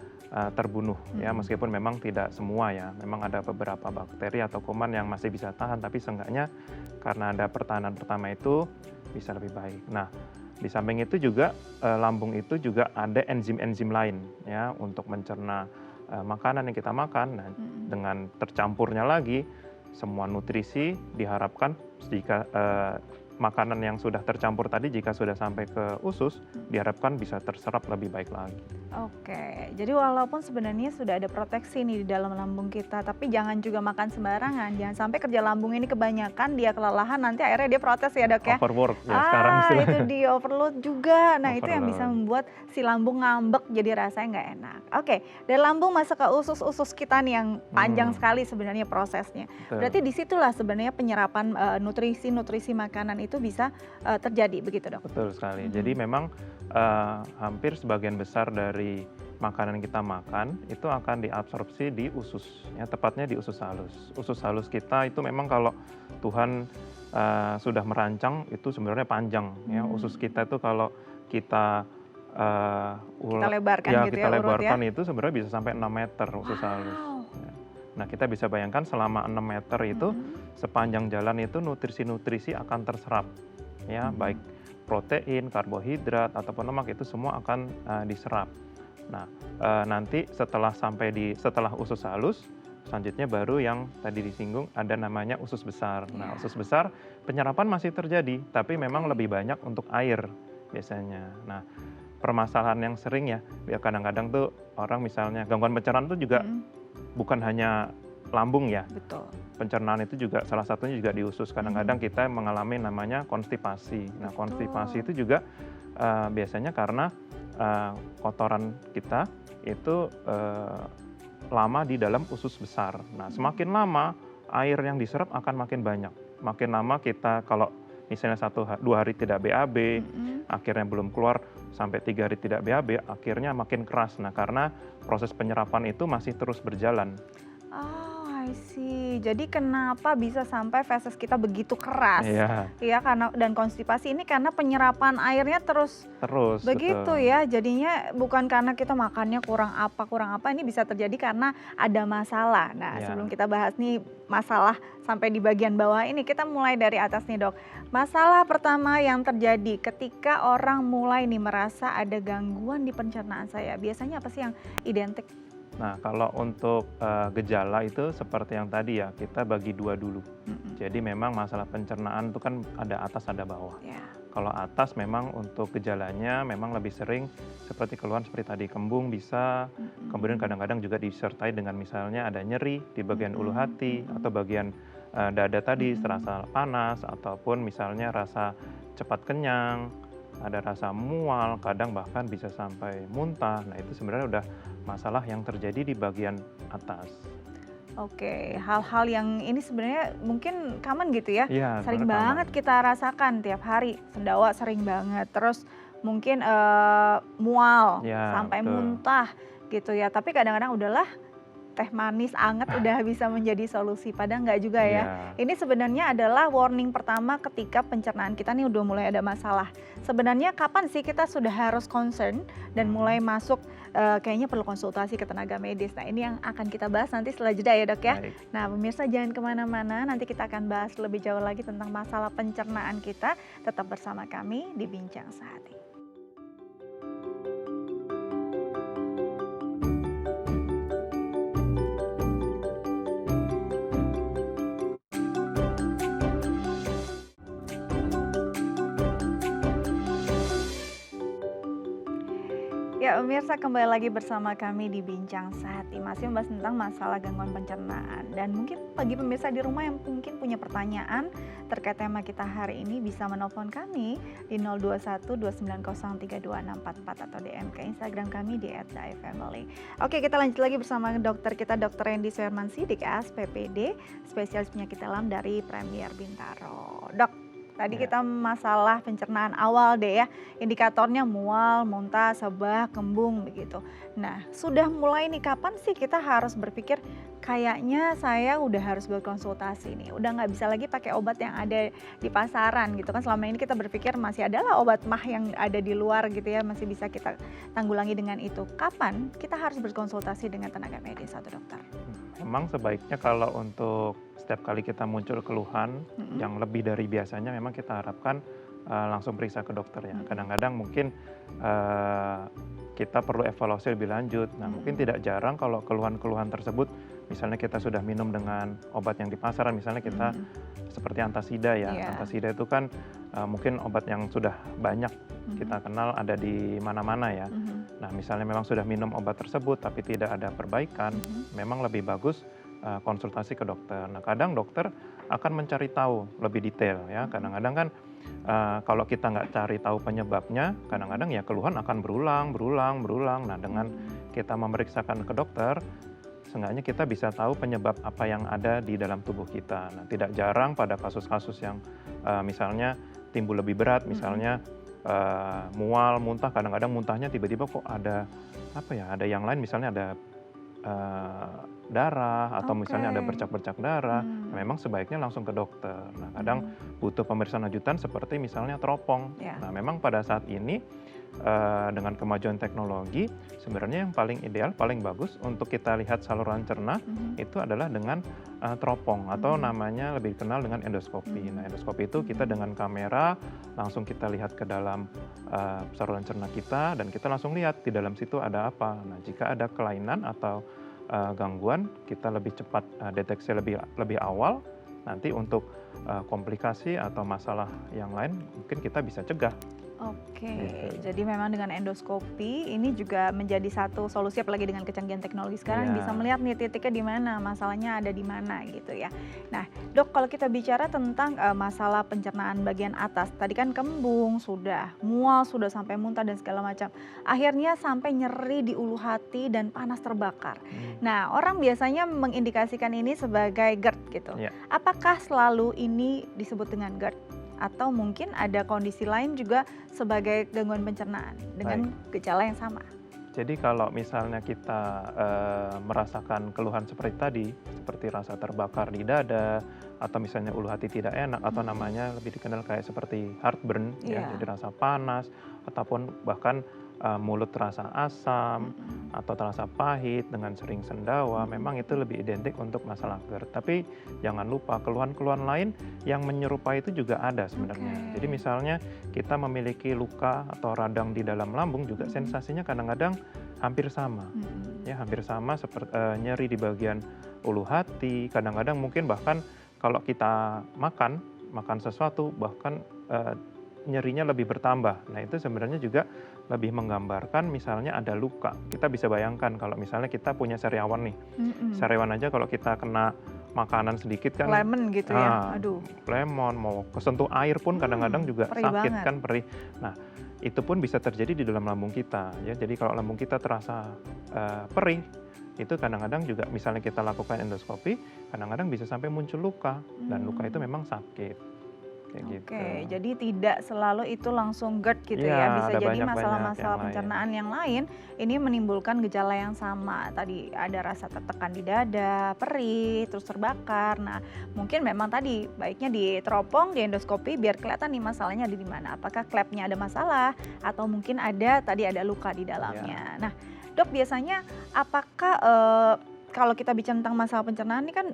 terbunuh ya, Mhm. meskipun memang tidak semua ya. Memang ada beberapa bakteri atau kuman yang masih bisa tahan, tapi seenggaknya karena ada pertahanan pertama itu bisa lebih baik. Nah, di samping itu juga lambung itu juga ada enzim-enzim lain ya untuk mencerna makanan yang kita makan. Nah, Mhm. dengan tercampurnya lagi semua nutrisi diharapkan jika makanan yang sudah tercampur tadi jika sudah sampai ke usus diharapkan bisa terserap lebih baik lagi. Oke, jadi walaupun sebenarnya sudah ada proteksi nih di dalam lambung kita, tapi jangan juga makan sembarangan. Jangan sampai kerja lambung ini kebanyakan, dia kelelahan, nanti akhirnya dia protes ya dok ya. Overwork ya sekarang Itu istilahnya. di overload juga. Nah itu yang bisa Overload. membuat si lambung ngambek, jadi rasanya nggak enak. Oke, dari lambung masuk ke usus-usus kita nih yang panjang sekali sebenarnya prosesnya. Betul. Berarti disitulah sebenarnya penyerapan nutrisi-nutrisi makanan itu bisa terjadi, begitu dok? Betul sekali. Mhm. Jadi memang hampir sebagian besar dari makanan yang kita makan itu akan diabsorpsi di usus, ya tepatnya di usus halus. Usus halus kita itu memang kalau Tuhan sudah merancang itu sebenarnya panjang, ya. Usus kita itu kalau kita Kita lebarkan ya gitu kita ya, urut ya. lebarkan itu sebenarnya bisa sampai 6 meter usus halus. Wow. Ya. Nah, kita bisa bayangkan selama 6 meter itu sepanjang jalan itu nutrisi-nutrisi akan terserap, ya baik protein, karbohidrat ataupun lemak itu semua akan diserap. Nah, nanti setelah setelah usus halus, selanjutnya baru yang tadi disinggung ada namanya usus besar. Nah, usus besar penyerapan masih terjadi, tapi memang lebih banyak untuk air biasanya. Nah, permasalahan yang sering ya kadang-kadang tuh orang misalnya gangguan pencernaan tuh juga bukan hanya lambung ya. Betul. Pencernaan itu juga salah satunya juga di usus. Kadang-kadang kita mengalami namanya konstipasi. Nah, konstipasi itu juga biasanya karena kotoran kita itu lama di dalam usus besar. Nah, semakin lama air yang diserap akan makin banyak. Makin lama kita kalau misalnya 2 hari tidak BAB, akhirnya belum keluar sampai 3 hari tidak BAB, akhirnya makin keras. Nah, karena proses penyerapan itu masih terus berjalan. Oh, I see. Jadi kenapa bisa sampai feses kita begitu keras? Iya. Ya, karena dan konstipasi ini karena penyerapan airnya terus begitu Betul. ya. Jadinya bukan karena kita makannya kurang apa, ini bisa terjadi karena ada masalah. Nah, Ya. sebelum kita bahas nih masalah sampai di bagian bawah ini, kita mulai dari atas nih, Dok. Masalah pertama yang terjadi ketika orang mulai nih merasa ada gangguan di pencernaan saya. Biasanya apa sih yang identik? Nah, kalau untuk gejala itu seperti yang tadi ya, kita bagi 2 dulu. Jadi memang masalah pencernaan itu kan ada atas ada bawah. Ya. Kalau atas memang untuk gejalanya memang lebih sering seperti keluhan seperti tadi kembung bisa, kemudian kadang-kadang juga disertai dengan misalnya ada nyeri di bagian ulu hati atau bagian dada tadi terasa panas ataupun misalnya rasa cepat kenyang, ada rasa mual, kadang bahkan bisa sampai muntah. Nah, itu sebenarnya udah masalah yang terjadi di bagian atas. Oke, hal-hal yang ini sebenarnya mungkin common gitu ya. Iya, Sering sebenarnya banget common. kita rasakan tiap hari. Sendawa sering banget. Terus mungkin mual Ya, sampai betul. muntah gitu ya. Tapi kadang-kadang udahlah teh manis anget udah bisa menjadi solusi. Padahal nggak juga ya. Iya. Ini sebenarnya adalah warning pertama ketika pencernaan kita nih udah mulai ada masalah. Sebenarnya kapan sih kita sudah harus concern dan mulai masuk kayaknya perlu konsultasi ke tenaga medis. Nah, ini yang akan kita bahas nanti setelah jeda ya, Dok ya. Baik. Nah, pemirsa jangan kemana-mana, nanti kita akan bahas lebih jauh lagi tentang masalah pencernaan kita. Tetap bersama kami di Bincang Sehati. Ya, pemirsa kembali lagi bersama kami di Bincang Sehati. Masih membahas tentang masalah gangguan pencernaan. Dan mungkin bagi pemirsa di rumah yang mungkin punya pertanyaan terkait tema kita hari ini bisa menelpon kami di 021-2903-2644 atau DM ke Instagram kami di @daifamily. Oke, kita lanjut lagi bersama dokter kita, Dr. Randy Suherman Sidik, PPD, spesialis penyakit dalam dari Premier Bintaro. Dok, tadi kita masalah pencernaan awal deh ya, indikatornya mual, muntah, sebah, kembung begitu. Nah, sudah mulai nih kapan sih kita harus berpikir kayaknya saya udah harus berkonsultasi nih, udah nggak bisa lagi pakai obat yang ada di pasaran gitu kan. Selama ini kita berpikir masih adalah obat mah yang ada di luar gitu ya, masih bisa kita tanggulangi dengan itu. Kapan kita harus berkonsultasi dengan tenaga medis atau dokter? Memang sebaiknya kalau untuk setiap kali kita muncul keluhan yang lebih dari biasanya memang kita harapkan langsung periksa ke dokter ya. Kadang-kadang mungkin kita perlu evaluasi lebih lanjut. Nah, mungkin tidak jarang kalau keluhan-keluhan tersebut, misalnya kita sudah minum dengan obat yang di pasaran, misalnya kita seperti antasida ya. Iya. Antasida itu kan mungkin obat yang sudah banyak kita kenal ada di mana-mana ya. Nah, misalnya memang sudah minum obat tersebut tapi tidak ada perbaikan, memang lebih bagus konsultasi ke dokter. Nah, kadang dokter akan mencari tahu lebih detail ya. Kadang-kadang kan kalau kita nggak cari tahu penyebabnya, kadang-kadang ya keluhan akan berulang. Nah, dengan kita memeriksakan ke dokter, seenggaknya kita bisa tahu penyebab apa yang ada di dalam tubuh kita. Nah, tidak jarang pada kasus-kasus yang misalnya timbul lebih berat, misalnya mual, muntah, kadang-kadang muntahnya tiba-tiba kok ada apa ya, ada yang lain, misalnya ada darah atau misalnya ada bercak-bercak darah, memang sebaiknya langsung ke dokter. Nah, kadang butuh pemeriksaan lanjutan seperti misalnya teropong. Nah, memang pada saat ini dengan kemajuan teknologi, sebenarnya yang paling ideal, paling bagus untuk kita lihat saluran cerna itu adalah dengan teropong atau namanya lebih dikenal dengan endoskopi. Nah, endoskopi itu kita dengan kamera langsung kita lihat ke dalam saluran cerna kita dan kita langsung lihat di dalam situ ada apa. Nah, jika ada kelainan atau gangguan, kita lebih cepat deteksi lebih awal. Nanti untuk komplikasi atau masalah yang lain mungkin kita bisa cegah. Jadi memang dengan endoskopi ini juga menjadi satu solusi, apalagi dengan kecanggihan teknologi sekarang bisa melihat nih titiknya di mana, masalahnya ada di mana gitu ya. Nah, Dok, kalau kita bicara tentang masalah pencernaan bagian atas, tadi kan kembung, sudah mual, sudah sampai muntah dan segala macam. Akhirnya sampai nyeri di ulu hati dan panas terbakar. Nah, orang biasanya mengindikasikan ini sebagai GERD gitu. Apakah selalu ini disebut dengan GERD? Atau mungkin ada kondisi lain juga sebagai gangguan pencernaan dengan gejala yang sama? Jadi kalau misalnya kita merasakan keluhan seperti tadi, seperti rasa terbakar di dada, atau misalnya ulu hati tidak enak, atau namanya lebih dikenal kayak seperti heartburn, ya, jadi rasa panas, ataupun bahkan mulut terasa asam, atau terasa pahit dengan sering sendawa, memang itu lebih identik untuk masalah GERD. Tapi jangan lupa keluhan-keluhan lain yang menyerupai itu juga ada sebenarnya. Jadi misalnya kita memiliki luka atau radang di dalam lambung juga sensasinya kadang-kadang hampir sama. Ya, hampir sama seperti nyeri di bagian ulu hati, kadang-kadang mungkin bahkan kalau kita makan sesuatu bahkan nyerinya lebih bertambah. Nah, itu sebenarnya juga lebih menggambarkan misalnya ada luka. Kita bisa bayangkan kalau misalnya kita punya sariawan nih. Sariawan aja kalau kita kena makanan sedikit kan lemon gitu ya. Aduh. Lemon mau kesentuh air pun kadang-kadang juga sakit banget. Kan perih. Nah, itu pun bisa terjadi di dalam lambung kita ya. Jadi kalau lambung kita terasa perih, itu kadang-kadang juga misalnya kita lakukan endoskopi, kadang-kadang bisa sampai muncul luka dan luka itu memang sakit. Gitu. Jadi tidak selalu itu langsung GERD gitu ya, bisa jadi masalah-masalah pencernaan yang lain ini menimbulkan gejala yang sama. Tadi ada rasa tertekan di dada, perih, terus terbakar. Nah, mungkin memang tadi baiknya diteropong, di endoskopi biar kelihatan nih masalahnya ada di mana. Apakah klepnya ada masalah atau mungkin ada luka di dalamnya. Nah, Dok, biasanya apakah kalau kita bicara tentang masalah pencernaan ini kan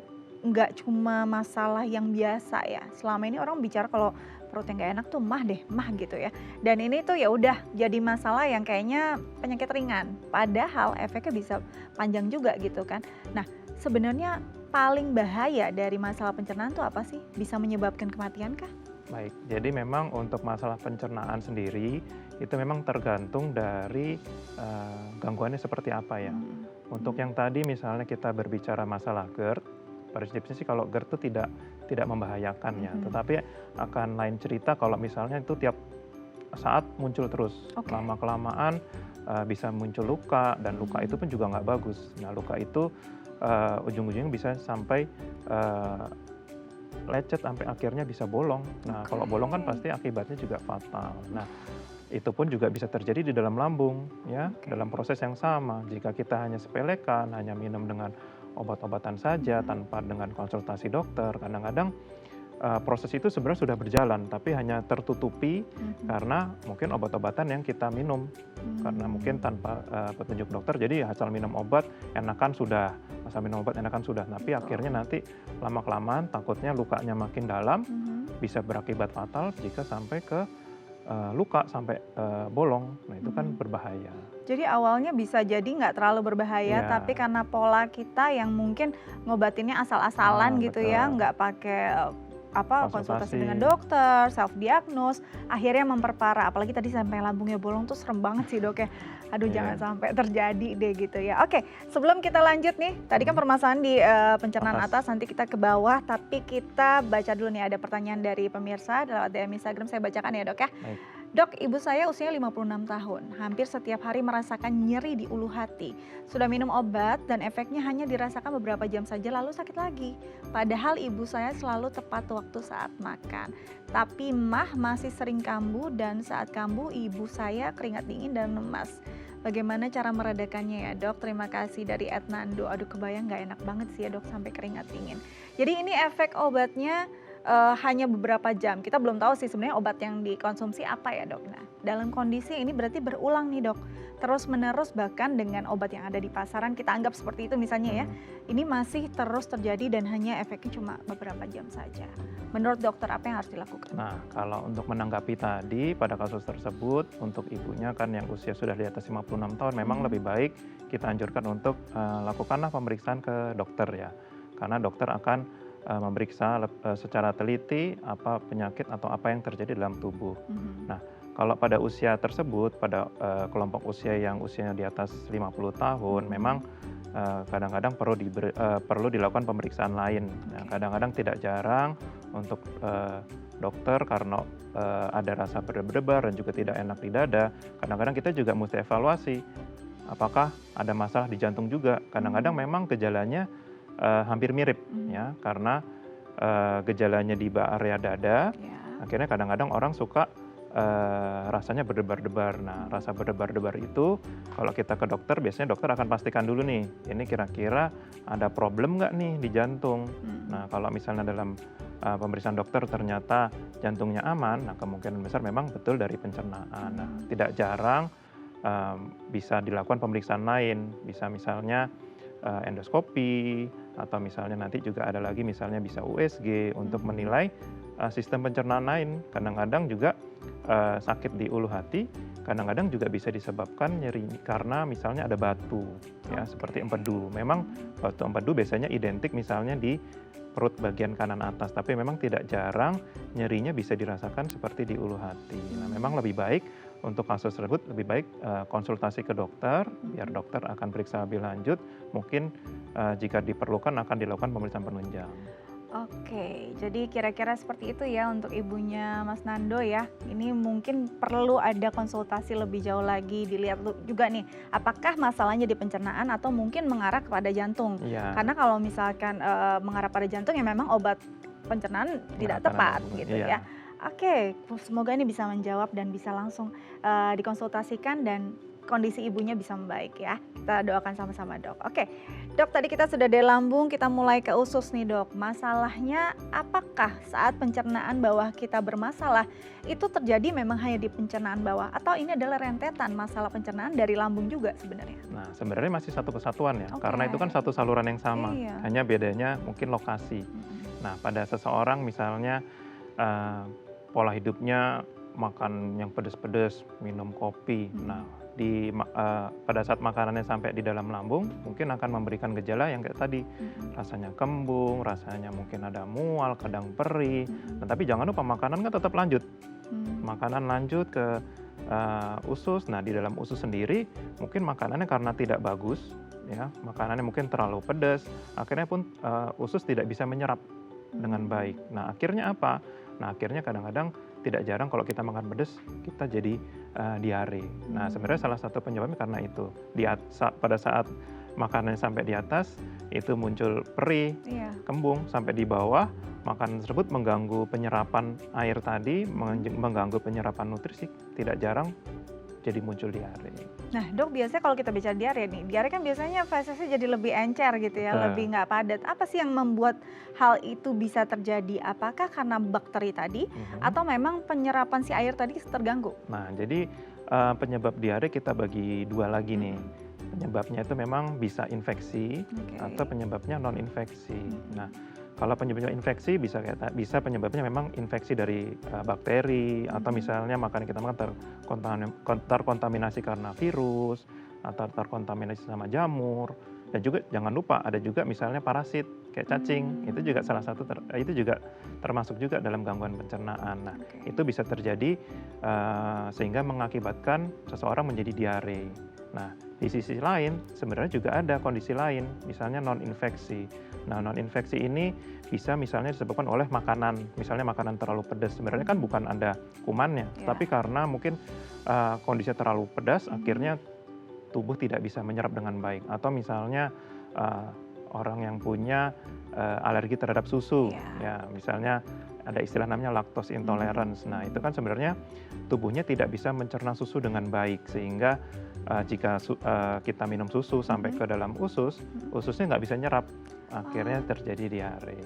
nggak cuma masalah yang biasa ya. Selama ini orang bicara kalau perut yang nggak enak tuh mah gitu ya. Dan ini tuh ya udah jadi masalah yang kayaknya penyakit ringan. Padahal efeknya bisa panjang juga gitu kan. Nah, sebenarnya paling bahaya dari masalah pencernaan tuh apa sih? Bisa menyebabkan kematian kah? Baik, jadi memang untuk masalah pencernaan sendiri itu memang tergantung dari gangguannya seperti apa ya. Untuk yang tadi misalnya kita berbicara masalah GERD, prinsipnya sih kalau GERD itu tidak membahayakan ya, tetapi akan lain cerita kalau misalnya itu tiap saat muncul terus, lama-kelamaan bisa muncul luka dan luka itu pun juga nggak bagus. Nah, luka itu ujung-ujungnya bisa sampai lecet sampai akhirnya bisa bolong. Nah, kalau bolong kan pasti akibatnya juga fatal. Nah, itu pun juga bisa terjadi di dalam lambung ya, dalam proses yang sama. Jika kita hanya sepelekan, hanya minum dengan obat-obatan saja tanpa dengan konsultasi dokter, kadang-kadang proses itu sebenarnya sudah berjalan tapi hanya tertutupi karena mungkin obat-obatan yang kita minum, karena mungkin tanpa petunjuk dokter, jadi asal minum obat enakan sudah, tapi akhirnya nanti lama-kelamaan takutnya lukanya makin dalam, bisa berakibat fatal jika sampai ke luka sampai bolong. Nah itu kan Mhm. berbahaya. Jadi awalnya bisa jadi nggak terlalu berbahaya, Iya. tapi karena pola kita yang mungkin ngobatinnya asal-asalan gitu ya, Betul. nggak pakai konsultasi dengan Konsultasi. dokter, self diagnose, akhirnya memperparah. Apalagi tadi sampai lambungnya bolong tuh serem banget sih dok ya. Aduh jangan Iya. sampai terjadi deh gitu ya. Oke, sebelum kita lanjut nih, tadi kan Mhm. permasalahan di pencernaan Atas. atas, nanti kita ke bawah, tapi kita baca dulu nih ada pertanyaan dari pemirsa lewat DM Instagram, saya bacakan ya dok ya. Baik. Dok, ibu saya usianya 56 tahun, hampir setiap hari merasakan nyeri di ulu hati. Sudah minum obat dan efeknya hanya dirasakan beberapa jam saja lalu sakit lagi. Padahal ibu saya selalu tepat waktu saat makan. Tapi mah masih sering kambuh dan saat kambuh ibu saya keringat dingin dan lemas. Bagaimana cara meredakannya ya dok? Terima kasih dari Etnando. Aduh kebayang nggak enak banget sih ya dok sampai keringat dingin. Jadi ini efek obatnya hanya beberapa jam. Kita belum tahu sih sebenarnya obat yang dikonsumsi apa ya dok. Nah dalam kondisi ini berarti berulang nih dok. Terus menerus bahkan dengan obat yang ada di pasaran kita anggap seperti itu misalnya ya. Mhm. Ini masih terus terjadi dan hanya efeknya cuma beberapa jam saja. Menurut dokter apa yang harus dilakukan? Nah, kalau untuk menanggapi tadi pada kasus tersebut untuk ibunya kan yang usia sudah di atas 56 tahun memang lebih baik kita anjurkan untuk lakukanlah pemeriksaan ke dokter ya. Karena dokter akan memeriksa secara teliti apa penyakit atau apa yang terjadi dalam tubuh. Mhm. Nah, kalau pada usia tersebut, pada kelompok usia yang usianya di atas 50 tahun, memang kadang-kadang perlu dilakukan pemeriksaan lain. Nah, kadang-kadang tidak jarang untuk dokter karena ada rasa berdebar dan juga tidak enak di dada. Kadang-kadang kita juga mesti evaluasi apakah ada masalah di jantung juga. Kadang-kadang memang gejalanya hampir mirip ya, karena gejalanya di area dada, Ya. akhirnya kadang-kadang orang suka rasanya berdebar-debar. Nah, rasa berdebar-debar itu kalau kita ke dokter, biasanya dokter akan pastikan dulu nih, ini kira-kira ada problem nggak nih di jantung. Nah, kalau misalnya dalam pemeriksaan dokter ternyata jantungnya aman, nah kemungkinan besar memang betul dari pencernaan. Nah, tidak jarang bisa dilakukan pemeriksaan lain, bisa misalnya endoskopi, atau misalnya nanti juga ada lagi misalnya bisa USG untuk menilai sistem pencernaan lain. Kadang-kadang juga sakit di ulu hati, kadang-kadang juga bisa disebabkan nyeri karena misalnya ada batu, ya seperti empedu. Memang batu empedu biasanya identik misalnya di perut bagian kanan atas, tapi memang tidak jarang nyerinya bisa dirasakan seperti di ulu hati. Nah, memang lebih baik untuk kasus tersebut lebih baik konsultasi ke dokter, biar dokter akan periksa lebih lanjut. Mungkin jika diperlukan akan dilakukan pemeriksaan penunjang. Oke, jadi kira-kira seperti itu ya untuk ibunya Mas Nando ya. Ini mungkin perlu ada konsultasi lebih jauh lagi, dilihat juga nih, apakah masalahnya di pencernaan atau mungkin mengarah kepada jantung. Iya, Karena kalau misalkan mengarah pada jantung ya memang obat pencernaan tidak pengeratan tepat lambung. gitu Iya. ya. Oke, semoga ini bisa menjawab dan bisa langsung dikonsultasikan dan kondisi ibunya bisa membaik ya. Kita doakan sama-sama dok. Oke, dok tadi kita sudah dari lambung, kita mulai ke usus nih dok. Masalahnya apakah saat pencernaan bawah kita bermasalah itu terjadi memang hanya di pencernaan bawah atau ini adalah rentetan masalah pencernaan dari lambung juga sebenarnya? Nah, sebenarnya masih satu kesatuan ya, Oke. karena itu kan satu saluran yang sama, Iya. hanya bedanya mungkin lokasi. Nah, pada seseorang misalnya pola hidupnya makan yang pedas-pedas, minum kopi. Nah, pada saat makanannya sampai di dalam lambung, mungkin akan memberikan gejala yang kayak tadi, rasanya kembung, rasanya mungkin ada mual, kadang perih. Nah, tapi jangan lupa makanan kan tetap lanjut. Makanan lanjut ke usus. Nah, di dalam usus sendiri mungkin makanannya karena tidak bagus, ya, makanannya mungkin terlalu pedas, akhirnya pun usus tidak bisa menyerap dengan baik. Nah, akhirnya apa? Nah, akhirnya kadang-kadang tidak jarang kalau kita makan pedas, kita jadi diare. Nah, sebenarnya salah satu penyebabnya karena itu. Pada saat makanannya sampai di atas, itu muncul perih, Iya. kembung, sampai di bawah, makanan tersebut mengganggu penyerapan air tadi, mengganggu penyerapan nutrisi, tidak jarang jadi muncul diare. Nah dok, biasanya kalau kita bicara diare nih, diare kan biasanya fesesnya jadi lebih encer gitu ya, Betul. lebih nggak padat. Apa sih yang membuat hal itu bisa terjadi? Apakah karena bakteri tadi atau memang penyerapan si air tadi terganggu? Nah, jadi penyebab diare kita bagi dua lagi nih. Penyebabnya itu memang bisa infeksi Oke. atau penyebabnya non infeksi. Nah, Kalau penyebabnya infeksi bisa penyebabnya memang infeksi dari bakteri atau Mhm. misalnya makanan kita makan terkontaminasi karena virus atau terkontaminasi sama jamur. Dan juga jangan lupa ada juga misalnya parasit kayak cacing, itu juga Mmm, salah satu itu juga termasuk juga dalam gangguan pencernaan. Nah, oke. itu bisa terjadi sehingga mengakibatkan seseorang menjadi diare. Nah, di sisi lain sebenarnya juga ada kondisi lain, misalnya non infeksi. Nah, non infeksi ini bisa misalnya disebabkan oleh makanan, misalnya makanan terlalu pedas. Sebenarnya kan Mhm. bukan ada kumannya, Iya. tapi karena mungkin kondisinya terlalu pedas, Mhm. akhirnya tubuh tidak bisa menyerap dengan baik. Atau misalnya eh, orang yang punya alergi terhadap susu, Iya. ya misalnya ada istilah namanya lactose Mhm. intolerance. Nah, itu Mhm. kan sebenarnya tubuhnya tidak bisa mencerna susu dengan baik, sehingga jika kita minum susu sampai Mhm. ke dalam usus, Mhm. ususnya nggak bisa nyerap, akhirnya Oh. terjadi diare.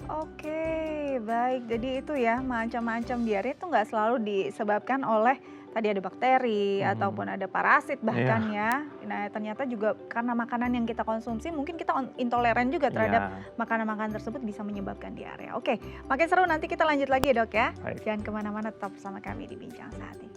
Oke, baik. Jadi itu ya, macam-macam diare itu nggak selalu disebabkan oleh tadi ada bakteri Mhm. ataupun ada parasit bahkan Iya, ya. Nah, ternyata juga karena makanan yang kita konsumsi mungkin kita intoleran juga terhadap iya, makanan-makanan tersebut bisa menyebabkan diare. Oke, makin seru nanti kita lanjut lagi ya dok ya. baik. Jangan kemana-mana, tetap bersama kami di Bincang Saat ini.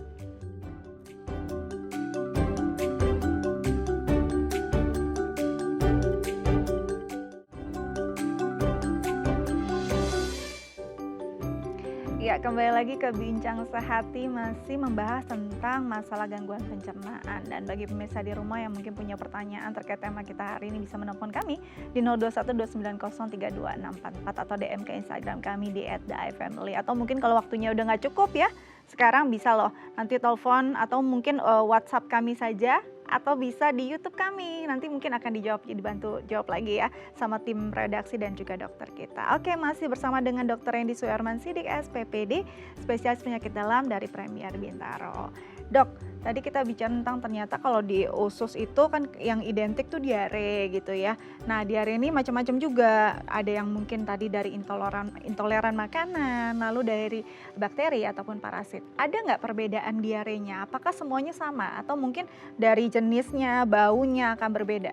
Ya, kembali lagi ke Bincang Sehati masih membahas tentang masalah gangguan pencernaan. Dan bagi pemirsa di rumah yang mungkin punya pertanyaan terkait tema kita hari ini bisa menelpon kami di 0212903264 atau DM ke Instagram kami di @daifamily. Atau mungkin kalau waktunya udah nggak cukup ya, sekarang bisa loh nanti telepon atau mungkin WhatsApp kami saja atau bisa di YouTube kami. Nanti mungkin akan dibantu jawab lagi ya sama tim redaksi dan juga dokter kita. Oke, masih bersama dengan Dr. Rendy Suyarman Sidik SPPD, spesialis penyakit dalam dari Premier Bintaro. Dok, tadi kita bicara tentang ternyata kalau di usus itu kan yang identik tuh diare gitu ya. Nah, diare ini macam-macam juga. Ada yang mungkin tadi dari intoleran makanan, lalu dari bakteri ataupun parasit. Ada nggak perbedaan diarenya? Apakah semuanya sama atau mungkin dari jenisnya, baunya akan berbeda?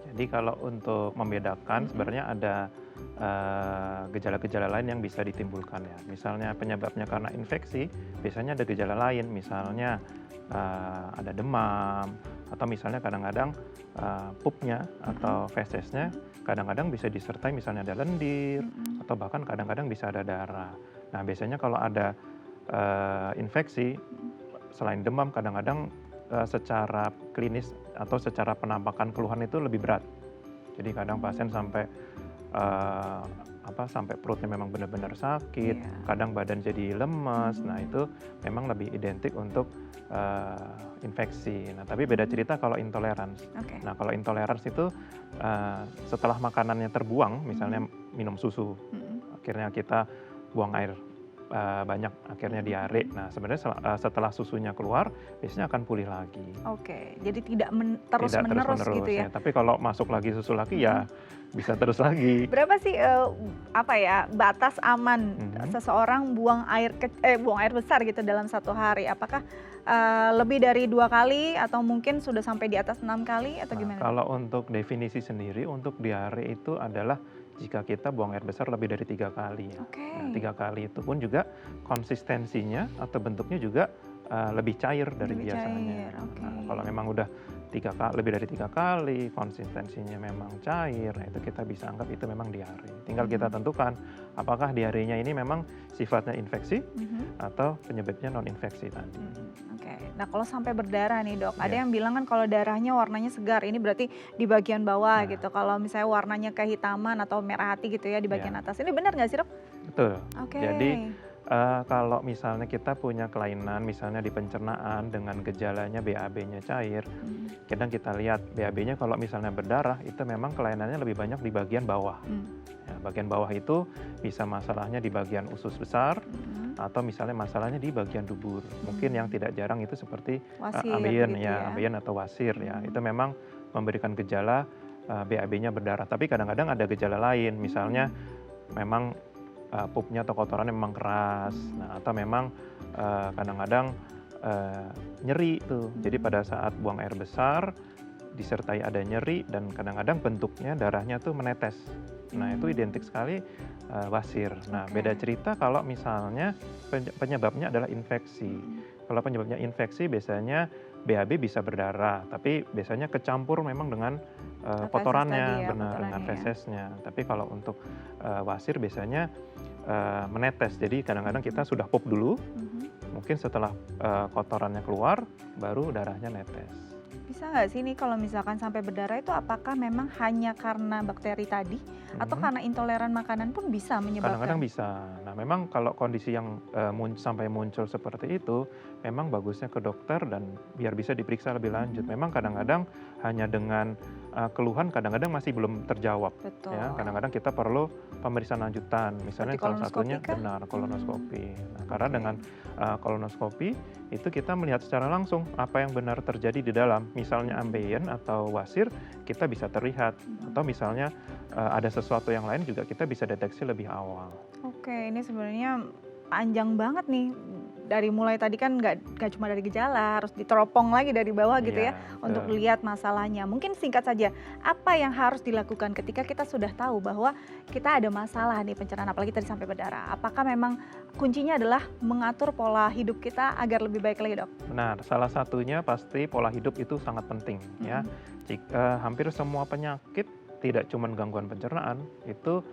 Jadi kalau untuk membedakan Mhm. sebenarnya ada gejala-gejala lain yang bisa ditimbulkan ya. Misalnya penyebabnya karena infeksi, biasanya ada gejala lain, misalnya ada demam, atau misalnya kadang-kadang pupnya Mhm. atau fesesnya Mhm. kadang-kadang bisa disertai misalnya ada lendir, Mhm. atau bahkan kadang-kadang bisa ada darah. Nah, biasanya kalau ada infeksi, Mhm. selain demam kadang-kadang secara klinis atau secara penampakan keluhan itu lebih berat. Jadi kadang pasien Mmm. sampai eee, sampai perutnya memang benar-benar sakit, Iya. kadang badan jadi lemes. Nah, Mhm. itu memang lebih identik untuk infeksi. Nah, tapi beda Mhm. cerita kalau intolerans. Oke. Nah, kalau intolerans itu setelah makanannya terbuang, misalnya Mhm. minum susu, Mhm. akhirnya kita buang air banyak, akhirnya Mhm. diare. Mhm. Nah, sebenarnya setelah susunya keluar, biasanya akan pulih lagi. Oke, jadi tidak Tidak terus-menerus gitu terus-menerus ya? ya, tapi kalau masuk lagi susu lagi Mhm. ya bisa terus lagi. Berapa sih, apa ya, batas aman Mhm. seseorang buang air besar gitu dalam satu hari? Apakah, lebih dari 2 kali atau mungkin sudah sampai di atas 6 kali atau Nah, gimana, Dok? kalau untuk definisi sendiri untuk diare itu adalah jika kita buang air besar lebih dari 3 kali ya. Oke. Nah, 3 kali itu pun juga konsistensinya atau bentuknya juga lebih cair dari Lebih biasanya. cair, oke. Nah, kalau memang udah lebih dari 3 kali, konsistensinya memang cair, nah itu kita bisa anggap itu memang diare. Tinggal kita Mmm. tentukan apakah diarenya ini memang sifatnya infeksi Mhm. atau penyebabnya non infeksi tadi. Mhm, oke. Nah, kalau sampai berdarah nih, Dok, ada Ya. yang bilang kan kalau darahnya warnanya segar, ini berarti di bagian bawah Nah, gitu. Kalau misalnya warnanya kehitaman atau merah hati gitu ya di bagian ya, atas. Ini benar nggak sih, Dok? betul. Oke. Jadi kalau misalnya kita punya kelainan misalnya di pencernaan dengan gejalanya BAB-nya cair, Mhm. kadang kita lihat BAB-nya kalau misalnya berdarah itu memang kelainannya lebih banyak di bagian bawah. Mmm. Ya, bagian bawah itu bisa masalahnya di bagian usus besar Mhm. atau misalnya masalahnya di bagian dubur. Mungkin yang Mmm. tidak jarang itu seperti Wasir ambeien gitu ya, ya? ambeien atau wasir ya. Mhm. Itu memang memberikan gejala BAB-nya berdarah. Tapi kadang-kadang ada gejala lain, misalnya Mmm. memang pupnya atau kotorannya memang keras, Mmm. nah atau memang kadang-kadang nyeri tuh. Jadi Mhm. pada saat buang air besar disertai ada nyeri dan kadang-kadang bentuknya darahnya tuh menetes. Nah, itu identik sekali wasir. Nah, Oke. beda cerita kalau misalnya penyebabnya adalah infeksi. Mhm. Kalau penyebabnya infeksi biasanya BAB bisa berdarah, tapi biasanya kecampur memang dengan Feses tadi kotorannya, ya, benar, dengan kotorannya ya? fesesnya. Tapi kalau untuk wasir biasanya menetes. Jadi kadang-kadang kita sudah pop dulu, Mhm. mungkin setelah kotorannya keluar, baru darahnya netes. Bisa nggak sih nih kalau misalkan sampai berdarah itu apakah memang hanya karena bakteri tadi atau Mhm. karena intoleran makanan pun bisa Kadang-kadang menyebabkan? bisa. Nah, memang kalau kondisi yang sampai muncul seperti itu, memang bagusnya ke dokter dan biar bisa diperiksa lebih lanjut. Mhm, Memang mhm. kadang-kadang hanya dengan keluhan kadang-kadang masih belum terjawab, ya. Betul. Kadang-kadang kita perlu pemeriksaan lanjutan, Seperti misalnya salah kolonoskopi satunya kah? benar kolonoskopi. Nah, karena Oke. dengan kolonoskopi itu kita melihat secara langsung apa yang benar terjadi di dalam. Misalnya Mhm, ambeien atau wasir, kita bisa terlihat mhm. atau misalnya ada sesuatu yang lain juga kita bisa deteksi lebih awal. Oke, ini sebenarnya panjang banget nih. Dari mulai tadi kan nggak cuma dari gejala, harus diteropong lagi dari bawah gitu ya, Iya, untuk betul. lihat masalahnya. Mungkin singkat saja, apa yang harus dilakukan ketika kita sudah tahu bahwa kita ada masalah nih pencernaan, apalagi tadi sampai berdarah. Apakah memang kuncinya adalah mengatur pola hidup kita agar lebih baik lagi, Dok? Benar, salah satunya pasti pola hidup itu sangat penting ya. Mhm, Hampir semua penyakit tidak cuma gangguan pencernaan, itu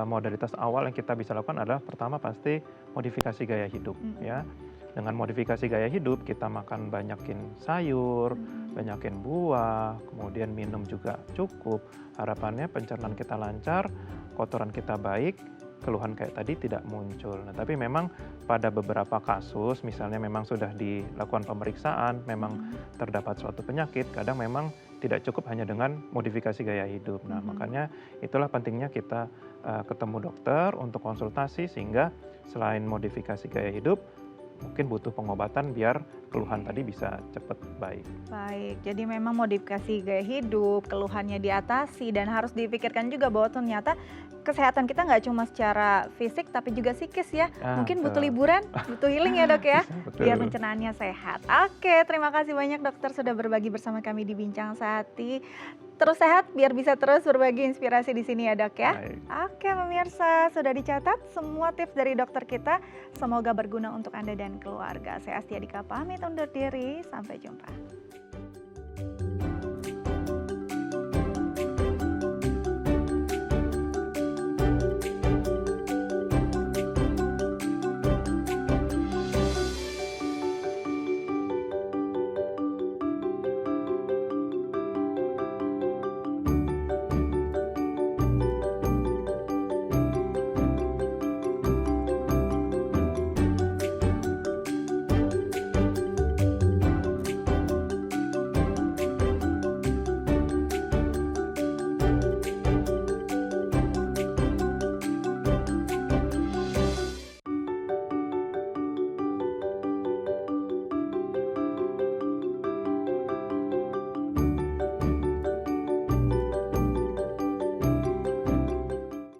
modalitas awal yang kita bisa lakukan adalah pertama pasti modifikasi gaya hidup mhm, ya. Dengan modifikasi gaya hidup kita makan banyakin sayur, mhm. banyakin buah, kemudian minum juga cukup. Harapannya pencernaan kita lancar, kotoran kita baik, keluhan kayak tadi tidak muncul. Nah, tapi memang pada beberapa kasus, misalnya memang sudah dilakukan pemeriksaan, memang Mhm, terdapat suatu penyakit, kadang memang tidak cukup hanya dengan modifikasi gaya hidup. Nah, mhm. makanya itulah pentingnya kita ketemu dokter untuk konsultasi sehingga selain modifikasi gaya hidup, mungkin butuh pengobatan biar keluhan Oke. tadi bisa cepat baik. Baik, jadi memang modifikasi gaya hidup, keluhannya diatasi, dan harus dipikirkan juga bahwa ternyata kesehatan kita nggak cuma secara fisik, tapi juga psikis ya. Ah, Mungkin butuh betul. liburan, butuh healing ya dok ya, Bisa, biar betul. pencernaannya sehat. Oke, terima kasih banyak dokter sudah berbagi bersama kami di Bincang Sehati. Terus sehat, biar bisa terus berbagi inspirasi di sini ya dok ya. Baik. Oke pemirsa, sudah dicatat semua tips dari dokter kita. Semoga berguna untuk Anda dan keluarga. Saya Astia Dika pamit undur diri, sampai jumpa.